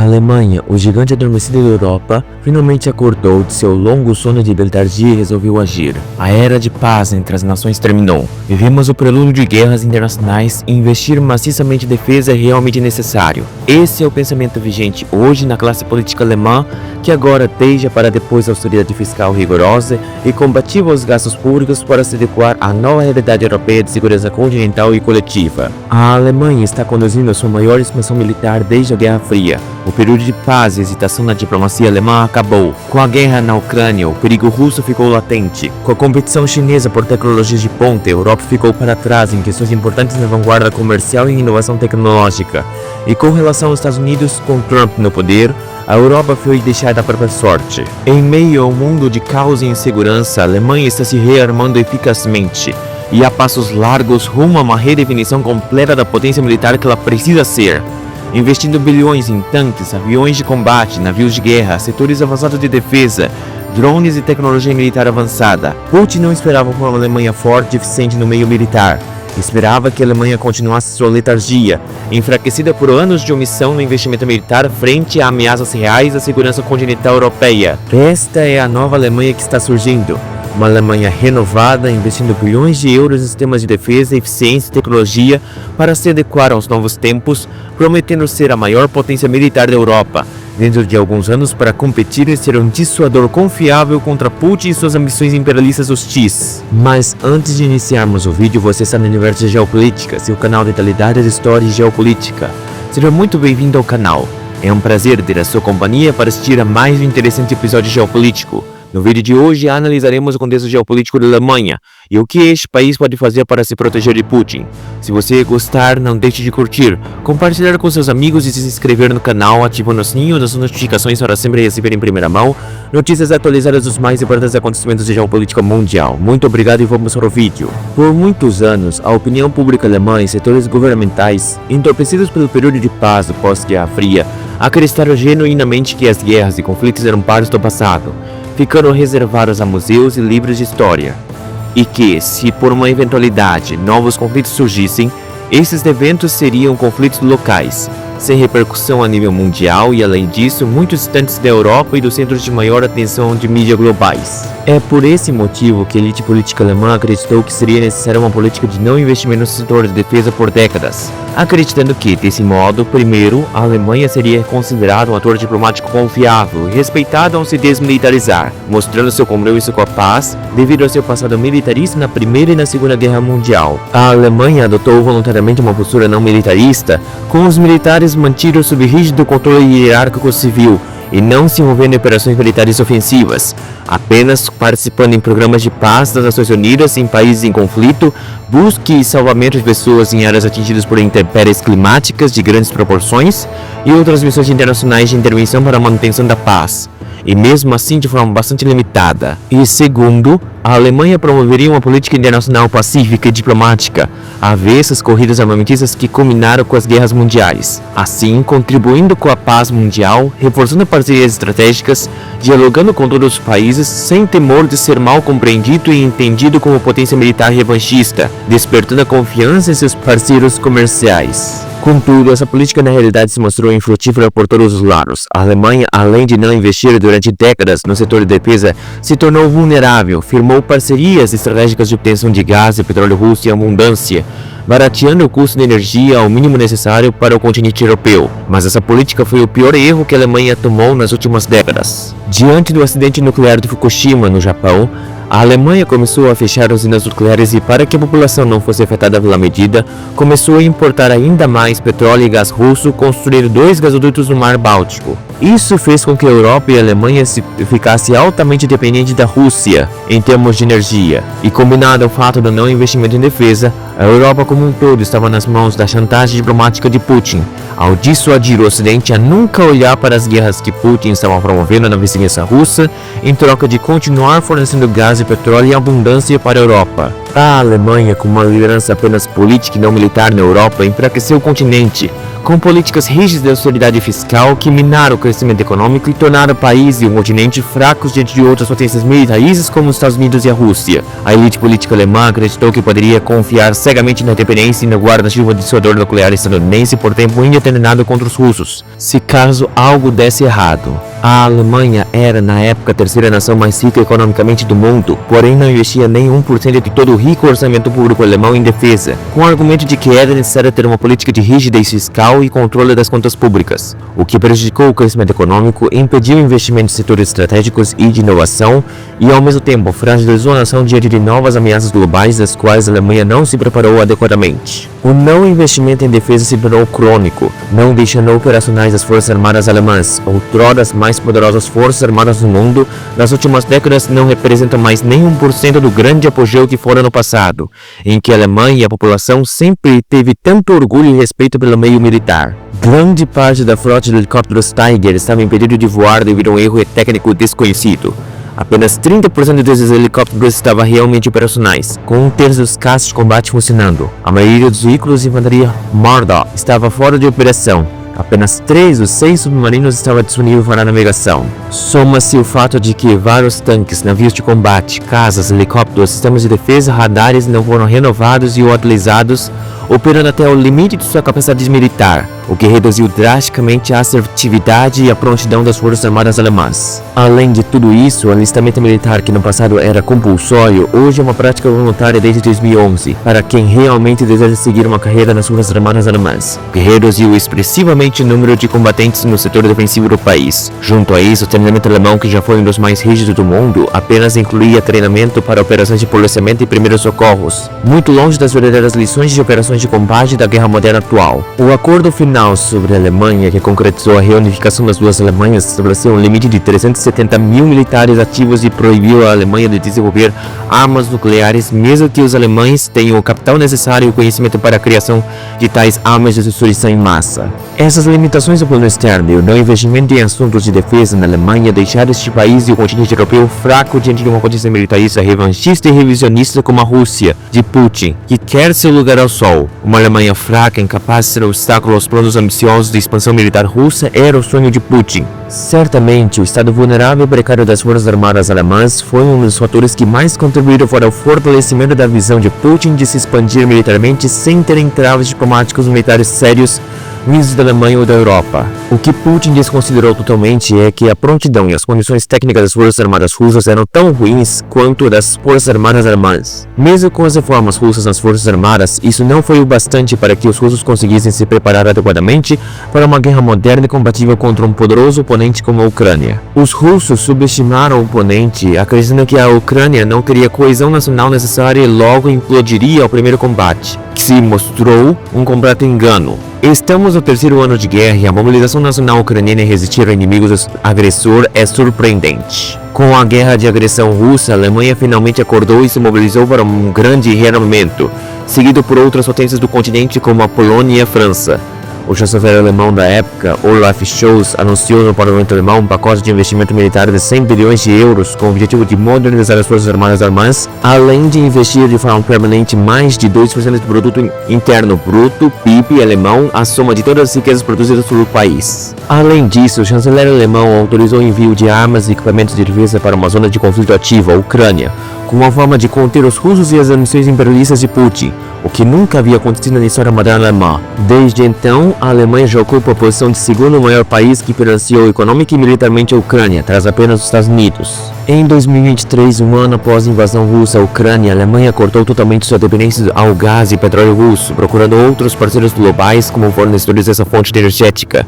Alemanha, o gigante adormecido da Europa, finalmente acordou de seu longo sono de letargia e resolveu agir. A era de paz entre as nações terminou. Vivemos o prelúdio de guerras internacionais e investir maciçamente em defesa é realmente necessário. Esse é o pensamento vigente hoje na classe política alemã, que agora deixa para depois a austeridade fiscal rigorosa e combativa os gastos públicos para se adequar à nova realidade europeia de segurança continental e coletiva. A Alemanha está conduzindo a sua maior expansão militar desde a Guerra Fria. O período de paz e hesitação na diplomacia alemã acabou. Com a guerra na Ucrânia, o perigo russo ficou latente. Com a competição chinesa por tecnologias de ponta, a Europa ficou para trás em questões importantes na vanguarda comercial e inovação tecnológica. E com relação aos Estados Unidos, com Trump no poder, a Europa foi deixada para a sorte. Em meio ao mundo de caos e insegurança, a Alemanha está se rearmando eficazmente e a passos largos rumo a uma redefinição completa da potência militar que ela precisa ser. Investindo bilhões em tanques, aviões de combate, navios de guerra, setores avançados de defesa, drones e tecnologia militar avançada. Putin não esperava por uma Alemanha forte e eficiente no meio militar. Esperava que a Alemanha continuasse sua letargia, enfraquecida por anos de omissão no investimento militar frente a ameaças reais à segurança continental europeia. Esta é a nova Alemanha que está surgindo. Uma Alemanha renovada, investindo bilhões de euros em sistemas de defesa, eficiência e tecnologia para se adequar aos novos tempos, prometendo ser a maior potência militar da Europa, dentro de alguns anos para competir e ser um dissuador confiável contra Putin e suas ambições imperialistas hostis. Mas antes de iniciarmos o vídeo, você está no Universo de Geopolítica, seu canal de atualidades, história e geopolítica. Seja muito bem-vindo ao canal. É um prazer ter a sua companhia para assistir a mais um interessante episódio geopolítico. No vídeo de hoje, analisaremos o contexto geopolítico da Alemanha e o que este país pode fazer para se proteger de Putin. Se você gostar, não deixe de curtir, compartilhar com seus amigos e se inscrever no canal, ativando o sininho das notificações para sempre receber em primeira mão notícias atualizadas dos mais importantes acontecimentos de geopolítica mundial. Muito obrigado e vamos para o vídeo. Por muitos anos, a opinião pública alemã e setores governamentais, entorpecidos pelo período de paz do pós-Guerra Fria, acreditaram genuinamente que as guerras e conflitos eram parte do passado, ficando reservados a museus e livros de história, e que, se por uma eventualidade novos conflitos surgissem, esses eventos seriam conflitos locais, sem repercussão a nível mundial e, além disso, muito distantes da Europa e dos centros de maior atenção de mídia globais. É por esse motivo que a elite política alemã acreditou que seria necessária uma política de não investimento no setor de defesa por décadas, acreditando que, desse modo, primeiro, a Alemanha seria considerada um ator diplomático confiável e respeitado ao se desmilitarizar, mostrando seu compromisso com a paz devido ao seu passado militarista na Primeira e na Segunda Guerra Mundial. A Alemanha adotou voluntariamente uma postura não militarista, com os militares mantidos sob rígido controle hierárquico civil e não se envolvendo em operações militares ofensivas, apenas participando em programas de paz das Nações Unidas em países em conflito, busca e salvamento de pessoas em áreas atingidas por intempéries climáticas de grandes proporções e outras missões internacionais de intervenção para a manutenção da paz, e mesmo assim de forma bastante limitada. E segundo, a Alemanha promoveria uma política internacional pacífica e diplomática, avessa às corridas armamentistas que culminaram com as guerras mundiais, assim contribuindo com a paz mundial, reforçando parcerias estratégicas, dialogando com todos os países sem temor de ser mal compreendido e entendido como potência militar revanchista, despertando a confiança em seus parceiros comerciais. Contudo, essa política na realidade se mostrou infrutífera por todos os lados. A Alemanha, além de não investir durante décadas no setor de defesa, se tornou vulnerável, firmou parcerias estratégicas de obtenção de gás e petróleo russo em abundância, barateando o custo de energia ao mínimo necessário para o continente europeu. Mas essa política foi o pior erro que a Alemanha tomou nas últimas décadas. Diante do acidente nuclear de Fukushima, no Japão, a Alemanha começou a fechar usinas nucleares e, para que a população não fosse afetada pela medida, começou a importar ainda mais petróleo e gás russo, construindo 2 gasodutos no Mar Báltico. Isso fez com que a Europa e a Alemanha ficassem altamente dependentes da Rússia em termos de energia, e combinado ao fato do não investimento em defesa, a Europa como um todo estava nas mãos da chantagem diplomática de Putin, ao dissuadir o Ocidente a nunca olhar para as guerras que Putin estava promovendo na vizinhança russa, em troca de continuar fornecendo gás e petróleo em abundância para a Europa. A Alemanha, com uma liderança apenas política e não militar na Europa, enfraqueceu o continente, com políticas rígidas de austeridade fiscal que minaram o crescimento econômico e tornaram o país e o continente fracos diante de outras potências militaristas como os Estados Unidos e a Rússia. A elite política alemã acreditou que poderia confiar cegamente na independência e no guarda-chuva dissuasor nuclear estadunidense por tempo indeterminado contra os russos, se caso algo desse errado. A Alemanha era, na época, a terceira nação mais rica economicamente do mundo, porém não investia nem 1% de todo o rico orçamento público alemão em defesa, com o argumento de que era necessário ter uma política de rigidez fiscal e controle das contas públicas, o que prejudicou o crescimento econômico, impediu investimentos em setores estratégicos e de inovação e, ao mesmo tempo, fragilizou a nação diante de novas ameaças globais das quais a Alemanha não se preparou adequadamente. O não investimento em defesa se tornou crônico, não deixando operacionais as Forças Armadas Alemãs, outrora as mais poderosas Forças Armadas do mundo, nas últimas décadas não representam mais nem 1% do grande apogeu que fora no passado, em que a Alemanha e a população sempre teve tanto orgulho e respeito pelo meio militar. Grande parte da frota de helicópteros Tiger estava impedido de voar devido a um erro técnico desconhecido. Apenas 30% desses helicópteros estavam realmente operacionais, com um terço dos caças de combate funcionando. A maioria dos veículos de infantaria Marder estava fora de operação. Apenas 3 dos 6 submarinos estavam disponíveis para a navegação. Soma-se o fato de que vários tanques, navios de combate, caças, helicópteros, sistemas de defesa, radares não foram renovados e ou atualizados, operando até o limite de sua capacidade militar, o que reduziu drasticamente a assertividade e a prontidão das Forças Armadas Alemãs. Além de tudo isso, o alistamento militar, que no passado era compulsório, hoje é uma prática voluntária desde 2011, para quem realmente deseja seguir uma carreira nas Forças Armadas Alemãs, o que reduziu expressivamente o número de combatentes no setor defensivo do país. Junto a isso, o treinamento alemão, que já foi um dos mais rígidos do mundo, apenas incluía treinamento para operações de policiamento e primeiros socorros, muito longe das verdadeiras lições de operações de combate da guerra moderna atual. O acordo final sobre a Alemanha, que concretizou a reunificação das duas Alemanhas, estabeleceu um limite de 370 mil militares ativos e proibiu a Alemanha de desenvolver armas nucleares, mesmo que os alemães tenham o capital necessário e o conhecimento para a criação de tais armas de destruição em massa. Essas limitações do plano externo e o não investimento em assuntos de defesa na Alemanha deixaram este país e o continente europeu fraco diante de uma potência militarista revanchista e revisionista como a Rússia, de Putin, que quer seu lugar ao sol. Uma Alemanha fraca, incapaz de ser obstáculo aos planos ambiciosos de expansão militar russa, era o sonho de Putin. Certamente, o estado vulnerável e precário das Forças Armadas Alemãs foi um dos fatores que mais contribuíram para o fortalecimento da visão de Putin de se expandir militarmente sem ter entraves diplomáticos militares sérios vindos da Alemanha ou da Europa. O que Putin desconsiderou totalmente é que a prontidão e as condições técnicas das Forças Armadas russas eram tão ruins quanto das Forças Armadas alemãs. Mesmo com as reformas russas nas Forças Armadas, isso não foi o bastante para que os russos conseguissem se preparar adequadamente para uma guerra moderna e combatível contra um poderoso oponente como a Ucrânia. Os russos subestimaram o oponente, acreditando que a Ucrânia não teria coesão nacional necessária e logo implodiria ao primeiro combate, que se mostrou um completo engano. Estamos no terceiro ano de guerra e a mobilização nacional ucraniana em resistir ao inimigo agressor é surpreendente. Com a guerra de agressão russa, a Alemanha finalmente acordou e se mobilizou para um grande rearmamento, seguido por outras potências do continente como a Polônia e a França. O chanceler alemão da época, Olaf Scholz, anunciou no parlamento alemão um pacote de investimento militar de 100 bilhões de euros com o objetivo de modernizar as Forças Armadas alemãs, além de investir de forma permanente mais de 2% do produto interno bruto, PIB alemão, a soma de todas as riquezas produzidas pelo país. Além disso, o chanceler alemão autorizou o envio de armas e equipamentos de defesa para uma zona de conflito ativa, a Ucrânia, como uma forma de conter os russos e as ambições imperialistas de Putin, o que nunca havia acontecido na história moderna alemã. Desde então, a Alemanha já ocupa a posição de segundo maior país que financiou econômica e militarmente a Ucrânia, atrás apenas dos Estados Unidos. Em 2023, um ano após a invasão russa à Ucrânia, a Alemanha cortou totalmente sua dependência ao gás e petróleo russo, procurando outros parceiros globais como fornecedores dessa fonte energética,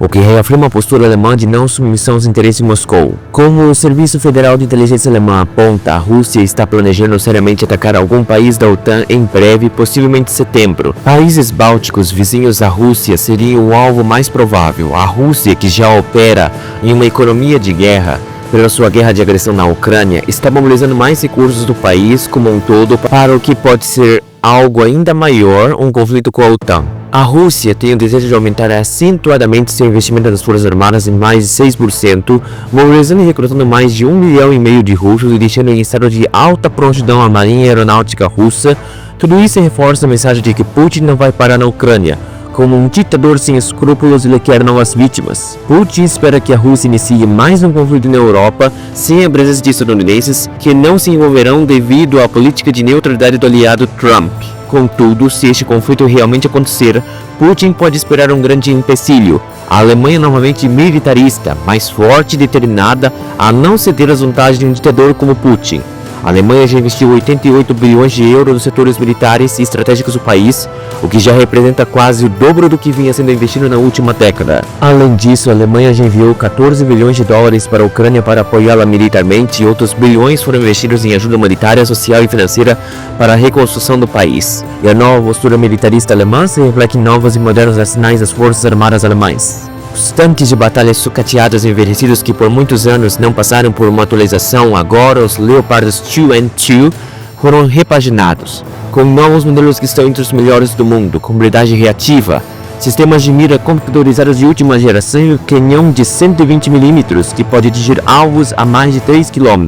o que reafirma a postura alemã de não submissão aos interesses de Moscou. Como o Serviço Federal de Inteligência Alemã aponta, a Rússia está planejando seriamente atacar algum país da OTAN em breve, possivelmente em setembro. Países bálticos vizinhos à Rússia seriam o alvo mais provável. A Rússia, que já opera em uma economia de guerra pela sua guerra de agressão na Ucrânia, está mobilizando mais recursos do país como um todo para o que pode ser algo ainda maior, um conflito com a OTAN. A Rússia tem o desejo de aumentar acentuadamente seu investimento nas Forças Armadas em mais de 6%, mobilizando e recrutando mais de 1,5 milhão de russos e deixando em estado de alta prontidão a Marinha Aeronáutica Russa. Tudo isso reforça a mensagem de que Putin não vai parar na Ucrânia. Como um ditador sem escrúpulos, ele quer novas vítimas. Putin espera que a Rússia inicie mais um conflito na Europa sem a presença de estadunidenses, que não se envolverão devido à política de neutralidade do aliado Trump. Contudo, se este conflito realmente acontecer, Putin pode esperar um grande empecilho: a Alemanha novamente militarista, mais forte e determinada a não ceder às vontades de um ditador como Putin. A Alemanha já investiu 88 bilhões de euros nos setores militares e estratégicos do país, o que já representa quase o dobro do que vinha sendo investido na última década. Além disso, a Alemanha já enviou 14 bilhões de dólares para a Ucrânia para apoiá-la militarmente e outros bilhões foram investidos em ajuda humanitária, social e financeira para a reconstrução do país. E a nova postura militarista alemã se reflete em novos e modernos arsenais das Forças Armadas alemãs. Os tanques de batalha sucateados e envelhecidos que por muitos anos não passaram por uma atualização, agora os Leopards 2&2 foram repaginados, com novos modelos que estão entre os melhores do mundo, com habilidade reativa, sistemas de mira computadorizados de última geração e um canhão de 120mm que pode atingir alvos a mais de 3 km.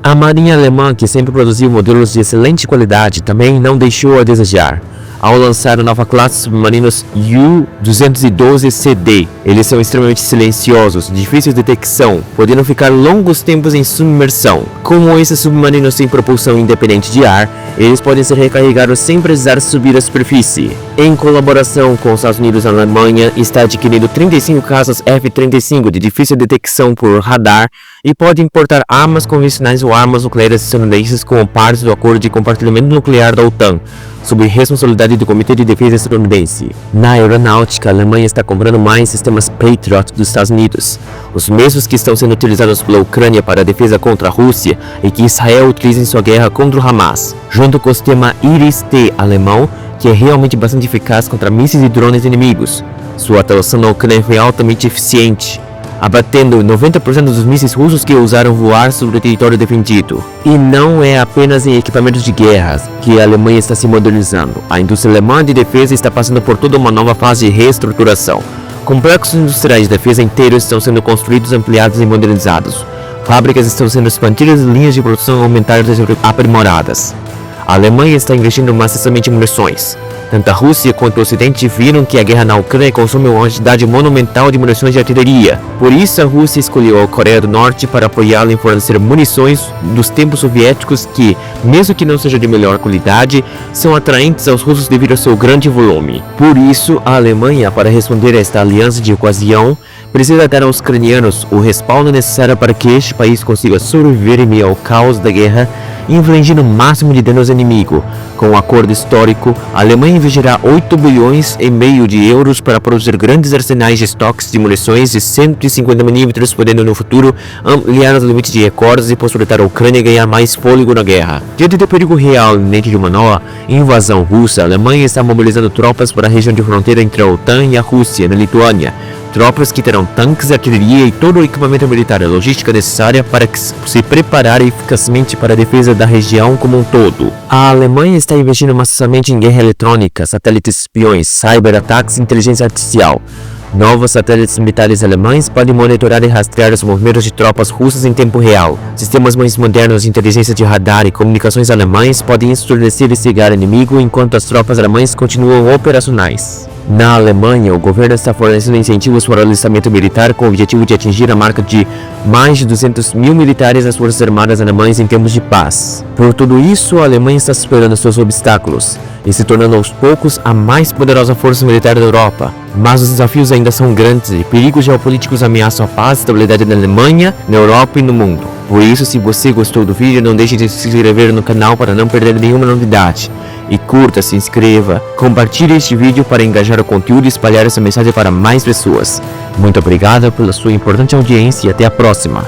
A Marinha Alemã, que sempre produziu modelos de excelente qualidade, também não deixou a desejar ao lançar a nova classe de submarinos U-212CD. Eles são extremamente silenciosos, difíceis de detecção, podendo ficar longos tempos em submersão. Como esses submarinos têm propulsão independente de ar, eles podem ser recarregados sem precisar subir à superfície. Em colaboração com os Estados Unidos, a Alemanha está adquirindo 35 caças F-35 de difícil detecção por radar e pode importar armas convencionais ou armas nucleares estadunidenses como parte do acordo de compartilhamento nuclear da OTAN, sob responsabilidade do Comitê de Defesa estadunidense. Na aeronáutica, a Alemanha está comprando mais sistemas Patriot dos Estados Unidos, os mesmos que estão sendo utilizados pela Ucrânia para a defesa contra a Rússia e que Israel utiliza em sua guerra contra o Hamas, junto com o sistema Iris-T alemão, que é realmente bastante eficaz contra mísseis e drones inimigos. Sua atuação na Ucrânia foi altamente eficiente, abatendo 90% dos mísseis russos que ousaram voar sobre o território defendido. E não é apenas em equipamentos de guerra que a Alemanha está se modernizando. A indústria alemã de defesa está passando por toda uma nova fase de reestruturação. Complexos industriais de defesa inteiros estão sendo construídos, ampliados e modernizados. Fábricas estão sendo expandidas e linhas de produção aumentadas e aprimoradas. A Alemanha está investindo maciçamente em munições. Tanto a Rússia quanto o Ocidente viram que a guerra na Ucrânia consome uma quantidade monumental de munições de artilharia. Por isso, a Rússia escolheu a Coreia do Norte para apoiá-la em fornecer munições dos tempos soviéticos que, mesmo que não sejam de melhor qualidade, são atraentes aos russos devido ao seu grande volume. Por isso, a Alemanha, para responder a esta aliança de ocasião, precisa dar aos ucranianos o respaldo necessário para que este país consiga sobreviver em meio ao caos da guerra, infligindo o máximo de danos ao inimigo. Com um acordo histórico, a Alemanha investirá 8,5 bilhões de euros para produzir grandes arsenais de estoques de munições de 150mm, podendo no futuro ampliar os limites de recordes e possibilitar a Ucrânia ganhar mais fôlego na guerra. Diante do perigo real iminente de uma nova invasão russa, a Alemanha está mobilizando tropas para a região de fronteira entre a OTAN e a Rússia, na Lituânia. Tropas que terão tanques, artilharia e todo o equipamento militar e logística necessária para se preparar eficazmente para a defesa da região como um todo. A Alemanha está investindo maciçamente em guerra eletrônica, satélites espiões, cyberataques e inteligência artificial. Novos satélites militares alemães podem monitorar e rastrear os movimentos de tropas russas em tempo real. Sistemas mais modernos de inteligência de radar e comunicações alemães podem estabelecer e cegar o inimigo enquanto as tropas alemãs continuam operacionais. Na Alemanha, o governo está fornecendo incentivos para o alistamento militar com o objetivo de atingir a marca de mais de 200 mil militares das Forças Armadas alemãs em tempos de paz. Por tudo isso, a Alemanha está superando seus obstáculos e se tornando aos poucos a mais poderosa força militar da Europa. Mas os desafios ainda são grandes e perigos geopolíticos ameaçam a paz e estabilidade na Alemanha, na Europa e no mundo. Por isso, se você gostou do vídeo, não deixe de se inscrever no canal para não perder nenhuma novidade. E curta, se inscreva, compartilhe este vídeo para engajar o conteúdo e espalhar essa mensagem para mais pessoas. Muito obrigado pela sua importante audiência e até a próxima.